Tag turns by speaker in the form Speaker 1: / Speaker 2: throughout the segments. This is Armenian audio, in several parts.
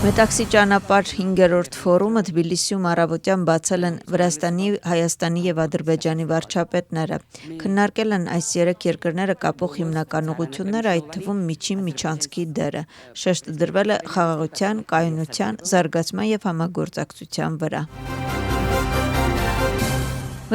Speaker 1: Մետաքսի ճանապարհ 5-րդ ֆորումը Թբիլիսիում առավոտյան բացել են Վրաստանի, Հայաստանի եւ Ադրբեջանի վարչապետները։ Քննարկել են այս երեք երկրները կապող հիմնական ուղղությունները, այդ թվում միջին միջանցքի դերը։ Շեշտը դրվել է խաղաղության, կայունության, զարգացման եւ համագործակցության վրա։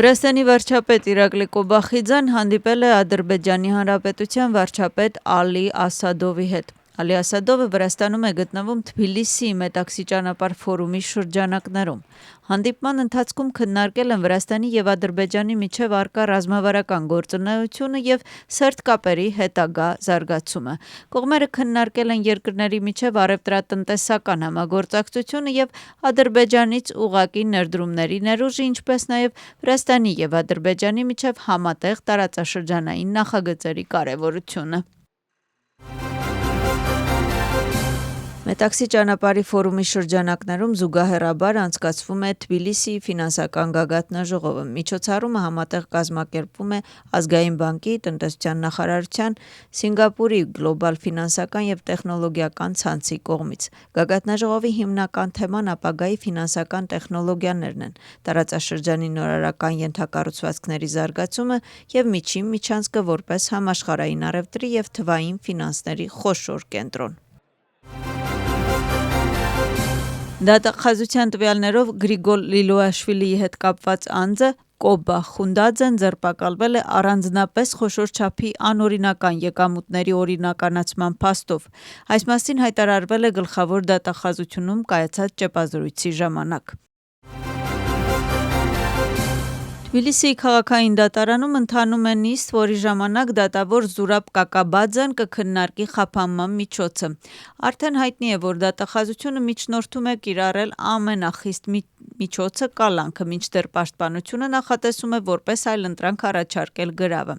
Speaker 1: Վրաստանի վարչապետ Իրակլի Կոբախիձան հանդիպել է Ադրբեջանի Հանրապետության վարչապետ Ալի Ասադովի հետ։ Ալի Ասադովը Վրաստանում է գտնվում Թբիլիսիի Մետաքսի ճանապարհ ֆորումի շրջանակներում։ Հանդիպման ընթացքում քննարկել են Վրաստանի եւ Ադրբեջանի միջև առկա ռազմավարական գործունեությունը եւ սերտ կապերի հետագա զարգացումը։ Կողմերը քննարկել են երկրների միջև առևտրատնտեսական համագործակցությունը եւ Ադրբեջանից ուղղակի ներդրումների ներուժը, ինչպես նաեւ Վրաստանի եւ Ադրբեջանի միջև համատեղ տարածաշրջանային նախագծերի կարեւորությունը։ Մետաքսի ճանապարհի ֆորումի շրջանակներում զուգահեռաբար անցկացվում է Թբիլիսիի ֆինանսական գագաթնաժողովը։ Միջոցառումը համատեղ կազմակերպվում է Ազգային բանկի, տնտեսության նախարարության, Սինգապուրի գլոբալ ֆինանսական եւ տեխնոլոգիական ցանցի կողմից։ Գագաթնաժողովի հիմնական թեման ապագայի ֆինանսական տեխնոլոգիաներն են, տարածաշրջանի նորարարական ենթակառուցվածքների զարգացումը եւ միջին միջանցքը որպես համաշխարհային առևտրի եւ թվային ֆինանսների խոշոր կենտրոն։ Դատախազության տվյալներով Գրիգոր Լիլուաշվիլիի հետ կապված անձը Կոբա Խունդաձեն ձերբակալվել է առանձնապես խոշոր չափի անօրինական եկամուտների օրինականացման փաստով։ Այս մասին հայտարարվել է գլխավոր դատախազությունում կայացած ճեպազրույցի ժամանակ։ Թբիլիսիի քաղաքային դատարանում ընթանում է նիստ, որի ժամանակ դատավոր Զուրաբ Կակաբաձեն կքննարկի խափանման միջոցը։ Արդեն հայտնի է, որ դատախազությունը միջնորդում է կիրառել ամենախիստ միջոցը կալանքը, մինչդեռ պաշտպանությունը նախատեսում է որպես այլընտրանք առաջարկել գրավը։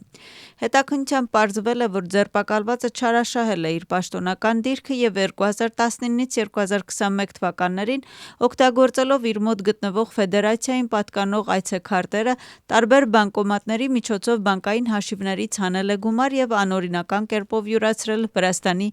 Speaker 1: Հետաքննությամբ պարզվել է, որ ձերբակալվածը չարաշահել է իր պաշտոնական դիրքը եւ 2019-ից 2021 թվականներին օգտագործելով իր մոտ գտնվող ֆեդերացիային պատկանող այցեքարտերը տարբեր բանկոմատների միջոցով բանկային հաշիվներից հանել է գումար եւ անօրինական կերպով յուրացրել Վրաստանի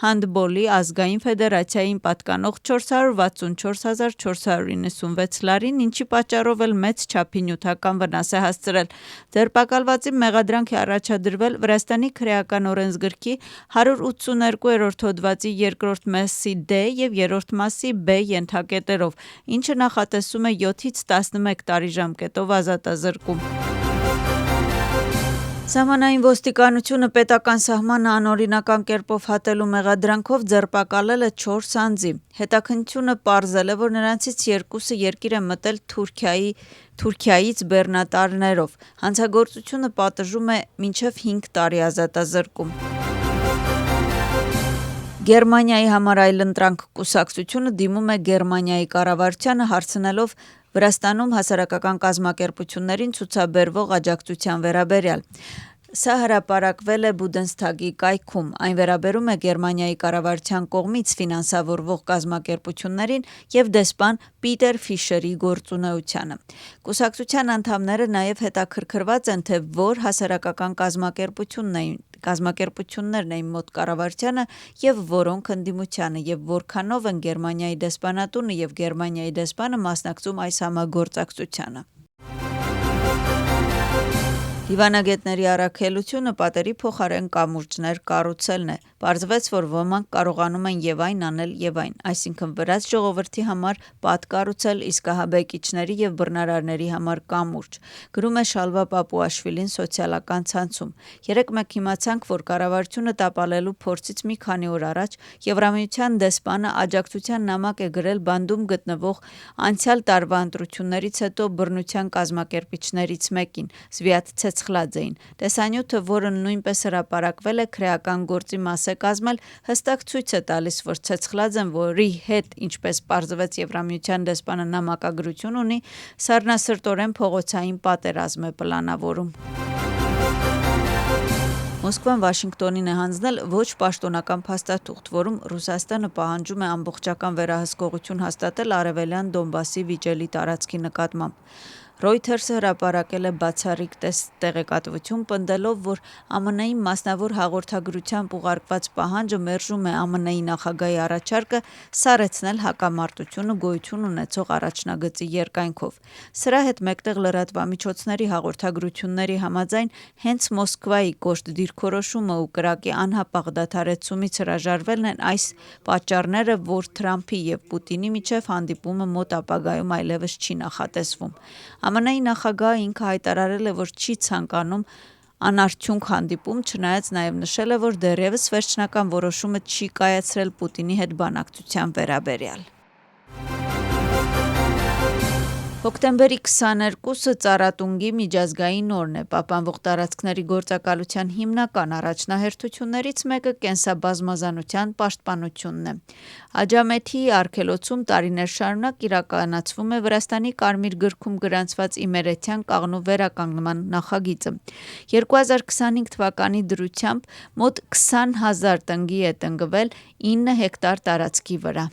Speaker 1: հանդբոլի ազգային ֆեդերացիային պատկանող 464,496 լարին, ինչի պատճառով էլ մեծ չափի նյութական վնաս է հասցրել։ Ձերբակալվածի մեղադրանք է առաջադրվել Վրաստանի քրեական օրենսգրքի 182-րդ հոդվածի 2-րդ մասի D եւ 3-րդ մասի B ենթակետերով, ինչը նախատեսում է 7-ից 11 տարի ժամկետով ազատազրկում։ Սահմանային ոստիկանությունը պետական սահմանը անօրինական կերպով հատելու մեղադրանքով ձերբակալել է 4 անձի։ Հետաքննությունը պարզել է, որ նրանցից երկուսը երկիր է մտել Թուրքիայից բեռնատարներով։ Հանցագործությունը պատժում է մինչև 5 տարի ազատազրկում։ Գերմանիայի համար այլընտրանք կուսակցությունը դիմում է Գերմանիայի կառավարությանը հարցնելով Վրաստանում հասարակական կազմակերպություններին ցուցաբերվող աջակցության վերաբերյալ։ Սա հրապարակվել է Բունդեսթագի կայքում։ Այն վերաբերում է Գերմանիայի կառավարության կողմից ֆինանսավորվող կազմակերպություններին եւ դեսպան Պիտեր Ֆիշերի գործունեությանը։ Կուսակցության անդամները նաեւ հետաքրքրված են, թե որ հասարակական կազմակերպություններն էին մոտ կառավարությանը եւ որոնք ընդդիմությանը եւ որքանով են Գերմանիայի դեսպանատունը եւ Գերմանիայի դեսպանը մասնակցում այս համագործակցությանը։ Հիվանագետների առաքելությունը պատերի փոխարեն կամուրջներ կառուցելն է։ Պարզվեց, որ ոմանք կարողանում են եւ այն անել եւ այն, այսինքն վրաց ժողովրդի համար պատ կառուցել, իսկ ահաբեկիչների եւ բռնարարների համար կամուրջ։ Գրում է Շալվա Պապուաշվիլին սոցիալական ցանցում։ Երեկ մենք իմացանք, որ կառավարությունը տապալելու փորձից մի քանի օր առաջ Եվրամիության դեսպանը աջակցության նամակ է գրել բանդում գտնվող անցյալ տարվա ընտրություններից հետո բռնության կազմակերպիչներից մեկին՝ Զվիաթ Ցեցխլաձեին։ Տեսանյութը, որը նույնպես հրապարակվել է, քրեական գործի մաս է կազմել, հստակ ցույց է տալիս, որ Ցեցխլաձեն, որի հետ, ինչպես պարզվեց Եվրամիության դեսպանը նամակագրություն ունի, սառնասրտորեն փողոցային պատերազմ է պլանավորում։ Մոսկվան Վաշինգտոնին է հանձնել ոչ պաշտոնական փաստաթուղթ, որում Ռուսաստանը պահանջում է ամբողջական վերահսկողություն հաստատել արևելյան Դոնբասի վիճելի տարածքի նկատմամբ։ Reuters-ը հրապարակել է բացառիկ տեղեկատվություն, պնդելով, որ ԱՄՆ-ի մասնավոր հաղորդագրությամբ ուղարկված պահանջը մերժում է ԱՄՆ-ի նախագահի առաջարկը սառեցնել հակամարտությունը գոյություն ունեցող առաջնագծի երկայնքով։ Սրա հետ մեկտեղ լրատվամիջոցների հաղորդագրությունների համաձայն հենց Մոսկվայի կոշտ դիրքորոշումը ու կրակի անհապաղ դադարեցումից հրաժարվելն են այս պատճառները, որ Թրամփի և Պուտինի միջև հանդիպումը մոտ ապագայում այլևս չի նախատեսվում։ ԱՄՆ-ի նախագահը ինքը հայտարարել է, որ չի ցանկանում անարդյունք հանդիպում, չնայած նաև նշել է, որ դեռևս վերջնական որոշումը չի կայացրել Պուտինի հետ բանակցության վերաբերյալ։ Հոկտեմբերի 22-ը Ծառատունգի միջազգային օրն է։ Պահպանվող տարածքների գործակալության հիմնական առաջնահերթություններից մեկը կենսաբազմազանության պաշտպանությունն է։ Աջամեթի արգելոցում տարիներ շարունակ իրականացվում է Վրաստանի Կարմիր գրքում գրանցված իմերեթյան կաղնու վերականգնման նախագիծը։ 2025 թվականի դրությամբ մոտ 20,000 տնգի է տնկվել 9 հեկտար տարածքի վրա։